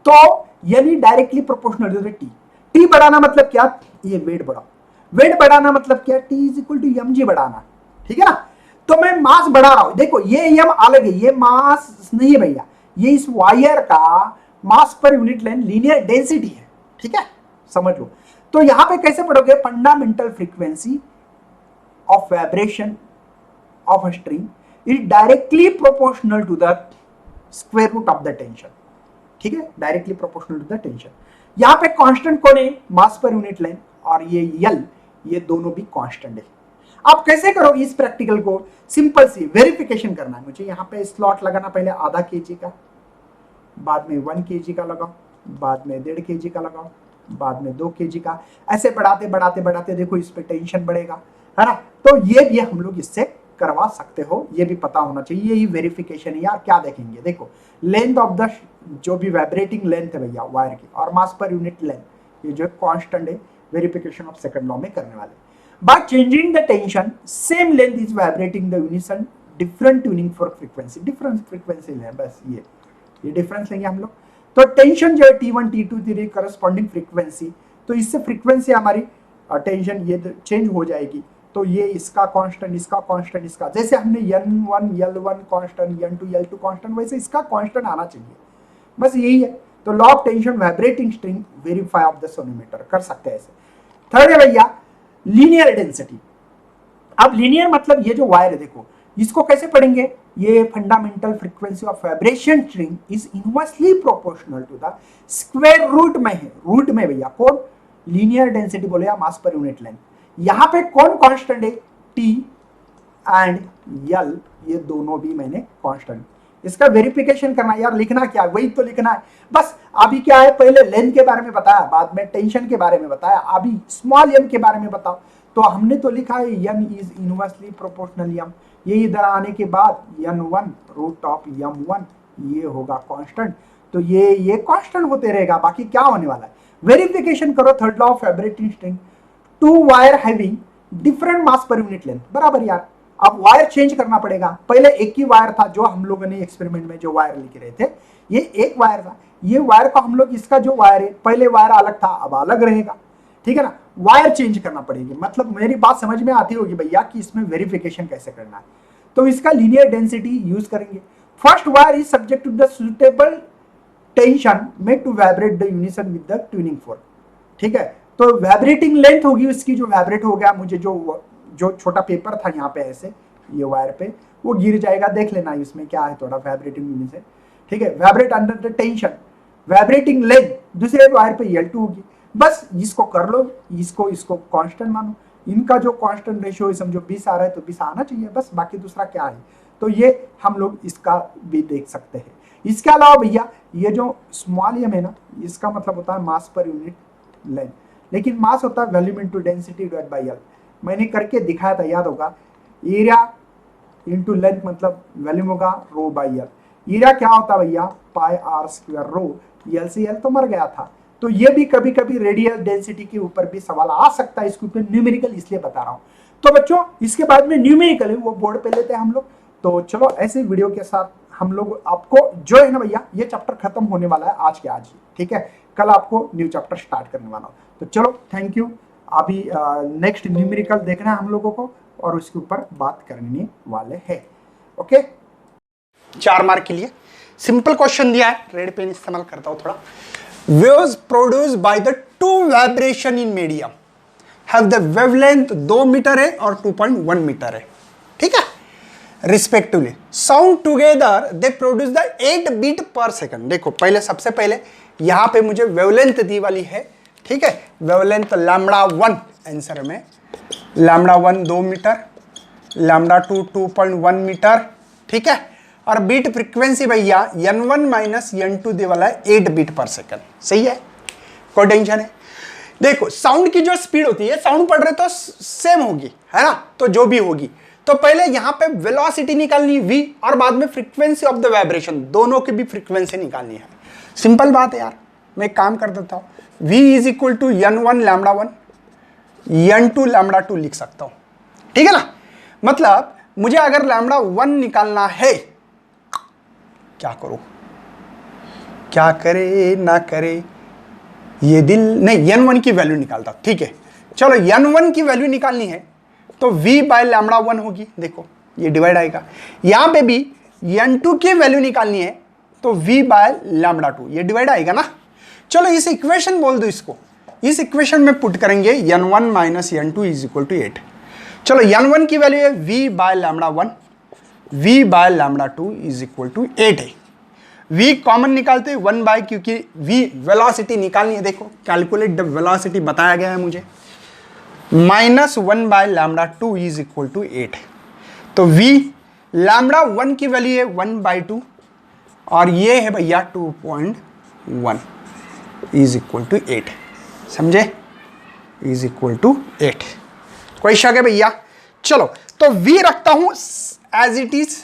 तो यानी डायरेक्टली प्रोपोर्शनल t, t बढ़ाना मतलब क्या, ये वेट बढ़ाओ, वेट बढ़ाना मतलब क्या, t is equal to mg बढ़ाना, ठीक है ना। तो मैं मास बढ़ा रहा हूं, देखो ये m अलग है, ये मास नहीं है भैया, ये इस वायर का मास per unit length linear density है, ठीक है, समझ लो। तो यहां पे कैसे पढ़ोगे, fundamental frequency of vibration of a string is directly proportional to the square root of the tension, ठीक है, directly proportional to the tension. यहां पे कांस्टेंट कौन है, मास पर यूनिट लेंथ, और ये यल, ये दोनों भी कांस्टेंट है। आप कैसे करोगे इस प्रैक्टिकल को, सिंपल सी वेरिफिकेशन करना है मुझे, यहां पे स्लॉट लगाना, पहले आधा kg का, बाद में 1 kg का लगाओ, बाद में 1.5 kg का लगाओ, बाद में 2 kg का, ऐसे बढ़ाते बढ़ाते बढ़ाते देखो इस पे टेंशन बढ़ेगा, है ना। तो ये भी हम लोग इससे करवा सकते हो, ये भी पता होना चाहिए, यही वेरिफिकेशन है यार। क्या देखेंगे, देखो लेंथ ऑफ द, जो भी वाइब्रेटिंग लेंथ है भैया वायर की, और मास पर यूनिट लेंथ, ये जो कांस्टेंट है, वेरिफिकेशन ऑफ सेकंड लॉ में करने वाले। By changing the tension, same length is vibrating the unison, different tuning for frequency, different frequency है, बस ये डिफरेंस लेंगे हम लोग। तो टेंशन जो है T1 T2 T3 corresponding frequency, तो इससे फ्रीक्वेंसी हमारी टेंशन ये चेंज हो जाएगी, तो ये इसका कांस्टेंट, इसका कांस्टेंट, इसका, जैसे हमने n1 L1 constant, n2 L2 constant, वैसे इसका कांस्टेंट आना चाहिए, बस यही है। तो law of tension vibrating string verify of the sonometer, कर सकते हैं ऐसे। थर्ड है भैया लीनियर डेंसिटी। अब लीनियर मतलब ये जो वायर है, देखो इसको कैसे पढ़ेंगे, ये fundamental frequency of vibration string is inversely proportional to the square root में है, रूट में भैया कौन, लीनियर डेंसिटी बोले या मास पर यूनिट लेंथ। यहां पे कौन कांस्टेंट है, T एंड L, ये दोनों भी मैंने कांस्टेंट। इसका वेरिफिकेशन करना यार, लिखना क्या, वही तो लिखना है बस। अभी क्या है, पहले लेंथ के बारे में बताया, बाद में टेंशन के बारे में बताया, अभी स्मॉल m के बारे में बताओ। तो हमने तो लिखा है m is inversely proportional m, ये इधर आने के बाद n1 रूट ऑफ m1, ये होगा कांस्टेंट, तो ये कांस्टेंट होते रहेगा, बाकी क्या होने वाला है, वेरिफिकेशन करो। Third law of vibrating string, two wire having different mass per unit length, बराबर यार। अब वायर चेंज करना पड़ेगा, पहले एक ही वायर था, जो हम लोगों ने एक्सपेरिमेंट में जो वायर लिख रहे थे, ये एक वायर था, ये वायर को हम लोग, इसका जो वायर है, पहले वायर अलग था, अब अलग रहेगा, ठीक है ना। वायर चेंज करना पड़ेगी, मतलब मेरी बात समझ में आती होगी भैया कि इसमें वेरिफिकेशन कैसे करना है। तो इसका लीनियर डेंसिटी यूज करेंगे। First wire is subject to the suitable tension made to vibrate the unison with the tuning fork, ठीक है। तो वाइब्रेटिंग लेंथ होगी उसकी, जो वाइब्रेट हो गया, मुझे जो छोटा पेपर था यहाँ पे ऐसे, ये वायर पे वो गिर जाएगा, देख लेना इसमें क्या है, थोड़ा वाइब्रेटिंग यूनिसन, ठीक है, vibrate under the tension, vibrating length दूसरे वायर पे L2 होगी। बस इसको कर लो, इसको कांस्टेंट मानो, इनका जो कांस्टेंट रेशियो है समझो 20 आ रहा है तो 20 आना चाहिए, बस बाकी दूसरा क्या है। तो ये हम लोग इसका भी देख सकते हैं। इसके अलावा भैया ये जो स्मॉल m है ना, इसका मतलब होता है मास पर यूनिट लेंथ, लेकिन मास होता है volume into density divide by L। मैंने करके दिखाया था, याद होगा, एरिया इनटू लेंथ मतलब वॉल्यूम होगा रो बाय L। एरिया क्या होता है भैया, पाई आर स्क्वायर रो, L से L तो मर गया था। तो ये भी कभी कभी रेडियल डेंसिटी के ऊपर भी सवाल आ सकता है, इसके ऊपर न्यूमेरिकल इसलिए बता रहा हूं। तो बच्चों इसके बाद में न्यूमेरिकल है वो बोर्ड पे लेते हैं हम लोग। तो चलो ऐसे वीडियो के साथ हम लोग आपको जो है ना भैया, ये चैप्टर खत्म होने वाला है आज के आज ही, ठीक है, कल आपको न्यू चैप्टर स्टार्ट करने वाला हूं। तो चलो थैंक यू। अभी नेक्स्ट न्यूमेरिकल देखना है हम लोगों को और उसके ऊपर बात करने वाले हैं। ओके, 4 मार्क के लिए सिंपल क्वेश्चन दिया है, रेड पेन इस्तेमाल करता हूं थोड़ा। Waves produce by the two vibration in medium have the wavelength 2 metre है और 2.1 मीटर है, ठीक है, respectively. Sound together they produce the 8 beat per second. देखो पहले सबसे पहले यहां पे मुझे वेवलेंथ दी वाली है, ठीक है, वेवलेंथ λ1 आंसर में, λ1 2 मीटर, λ2 2.1 मीटर, ठीक है, और बीट फ्रीक्वेंसी भैया n1 माइनस n2 दे वाला है 8 बीट पर सेकंड। सही है, कोई टेंशन है। देखो साउंड की जो स्पीड होती है, साउंड पढ़ रहे तो सेम होगी, है ना, तो जो भी होगी, तो पहले यहां पे वेलोसिटी निकालनी v और बाद में फ्रीक्वेंसी ऑफ द वाइब्रेशन, दोनों की भी फ्रीक्वेंसी निकालनी है। सिंपल बात है यार, मैं एक काम कर देता हूं, v is equal to n1 λ1 n2 λ2 लिख सकता हूं, ठीक है ना। मतलब मुझे अगर λ1 निकालना है, क्या करो, क्या करे ना करे, ये दिल नहीं, n1 की वैल्यू निकालता, ठीक है। चलो n1 की वैल्यू निकालनी है तो v बाय λ1 होगी, देखो ये डिवाइड आएगा। यहां पे भी n2 की वैल्यू निकालनी है तो v बाय λ2, ये डिवाइड आएगा ना। चलो इस इक्वेशन बोल दो इसको, इस इक्वेशन में पुट करेंगे n1 minus n2 is equal to 8। चलो n1 की वैल्यू है v by λ1, v by λ2 is equal to 8 है। v कॉमन निकालते हैं 1 बाय, क्योंकि v वेलोसिटी निकालनी है, देखो कैलकुलेट द वेलोसिटी बताया गया है मुझे, minus 1 by λ2 is equal to 8। तो v λ1 की वैल्यू है 1/2 और ये है भैया 2.1 इज इक्वल टू 8, समझे, इज इक्वल टू 8। कोई शक है भैया। चलो तो v रखता हूं एज इट इज।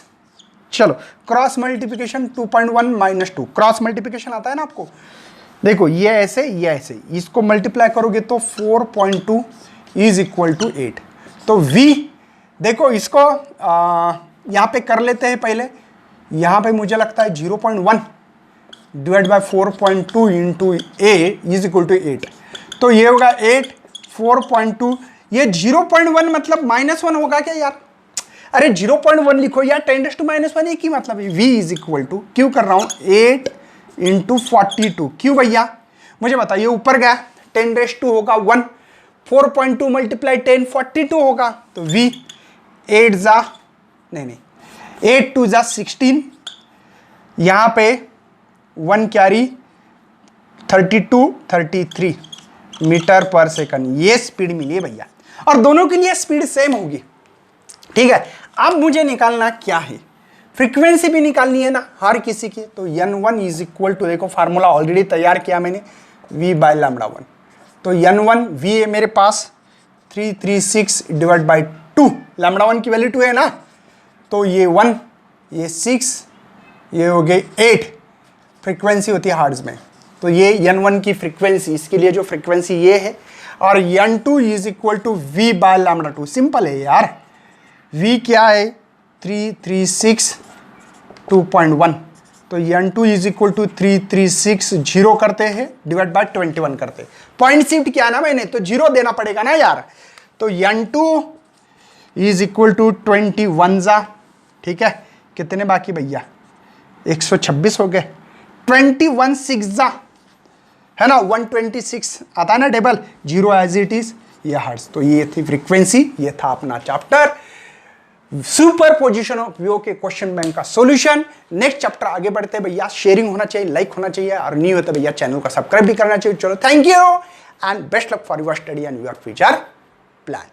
चलो cross multiplication 2.1 minus 2, cross multiplication आता है ना आपको, देखो ये ऐसे, इसको मल्टीप्लाई करोगे तो 4.2 इज इक्वल टू 8। तो v देखो इसको यहां पे कर लेते हैं पहले, यहां पे मुझे लगता है 0.1 divide by 4.2 into a is equal to 8, तो ये होगा 8, 4.2, ये 0.1 मतलब -1 होगा क्या यार, अरे 0.1 लिखो यार, 10⁻⁻1 एक ही मतलब है। v इज इक्वल टू, क्यों कर रहा हूं 8 इंटू 42, क्यों भैया मुझे बताइए, ऊपर गया 10⁻² होगा 1, 4.2 मल्टीप्लाई 10 42 होगा, तो v 8 जा नहीं 8 2 जा 16, यहां पे 1 कैरी 32 33 मीटर पर सेकंड, ये स्पीड मिली है भैया, और दोनों के लिए स्पीड सेम होगी, ठीक है। अब मुझे निकालना क्या है, फ्रीक्वेंसी भी निकालनी है ना हर किसी की, तो n1 इज इक्वल टू, देखो फार्मूला ऑलरेडी तैयार किया मैंने, v बाय λ1, तो n1 v है मेरे पास 336 डिवाइड बाई 2, λ1 की वैल्यू 2 है ना, तो ये 1, ये 6, ये हो गए 8, फ्रीक्वेंसी होती है हर्ट्ज में, तो ये n1 की फ्रीक्वेंसी, इसके लिए जो फ्रीक्वेंसी ये है, और n2 is equal to v by λ2, simple है यार, v क्या है 336 2.1, तो n2 इज इक्वल टू 336 0 करते हैं डिवाइड बाय 21 करते हैं, पॉइंट शिफ्ट किया ना मैंने तो 0 देना पड़ेगा ना यार, तो n2 इज इक्वल टू 21 जा, ठीक है, कितने बाकी भैया 126 हो गए, 21 6 जा, है ना 126 आता है ना टेबल, 0 एज इट इज, ये हर्ट्ज, तो ये थी फ्रीक्वेंसी, ये था अपना chapter. Super position of view के क्वेश्चन बैंक का सॉल्यूशन। नेक्स्ट चैप्टर आगे बढ़ते भैया, शेयरिंग होना चाहिए, लाइक होना चाहिए, और न्यू होता भैया चैनल को सब्सक्राइब भी करना चाहिए। चलो thank you and best luck for your study and your future plan.